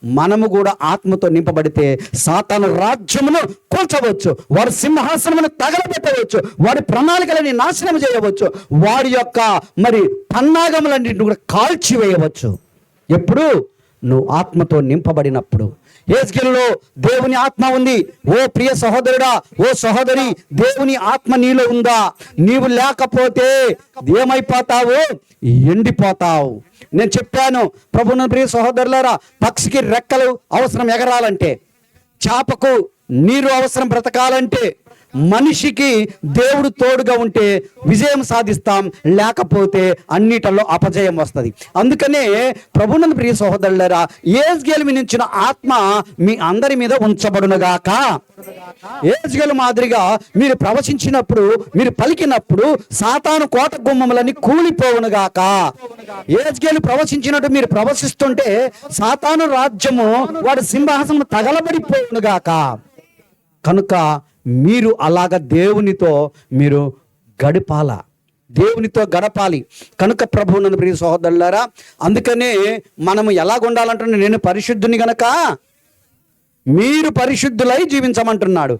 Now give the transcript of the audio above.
మనము కూడా ఆత్మతో నింపబడితే సాతాను రాజ్యమును కూల్చవచ్చు, వారి సింహాసనమును తగలబెట్టవచ్చు, వాడి ప్రణాళికలని నాశనం చేయవచ్చు, వాడి యొక్క మరి పన్నాగములన్నింటిని కూడా కాల్చివేయవచ్చు. ఎప్పుడు? నువ్వు ఆత్మతో నింపబడినప్పుడు. యేస్కేలులో దేవుని ఆత్మ ఉంది. ఓ ప్రియ సహోదరుడా, ఓ సహోదరి, దేవుని ఆత్మ నీలో ఉందా? నీవు లేకపోతే ఏమైపోతావు? ఎండిపోతావు. నేను చెప్పాను, ప్రభువున ప్రియ సహోదరులారా, పక్షికి రెక్కలు అవసరం ఎగరాలంటే, చేపకు నీరు అవసరం బ్రతకాలంటే, మనిషికి దేవుడు తోడుగా ఉంటే విజయం సాధిస్తాం, లేకపోతే అన్నిటిలో అపజయం వస్తుంది. అందుకనే ప్రభువునందు ప్రియ సహోదరులారా, యేస్కేలు మించిన ఆత్మ మీ అందరి మీద ఉంచబడునుగాక. యేస్కేలు మాదిరిగా మీరు ప్రవచించినప్పుడు, మీరు పలికినప్పుడు సాతాను కోట గుమ్మములని కూలిపోవునుగాక. యేస్కేలు ప్రవచించినట్టు మీరు ప్రవచిస్తుంటే సాతాను రాజ్యము వాడి సింహాసనం తగలబడిపోవునుగాక. కనుక మీరు అలాగ దేవునితో మీరు దేవునితో గడపాలి. కనుక ప్రభువునందు ప్రియ సహోదరులారా, అందుకనే మనము ఎలాగుండాలంటే, నేను పరిశుద్ధుని గనక మీరు పరిశుద్ధులై జీవించమంటున్నాడు.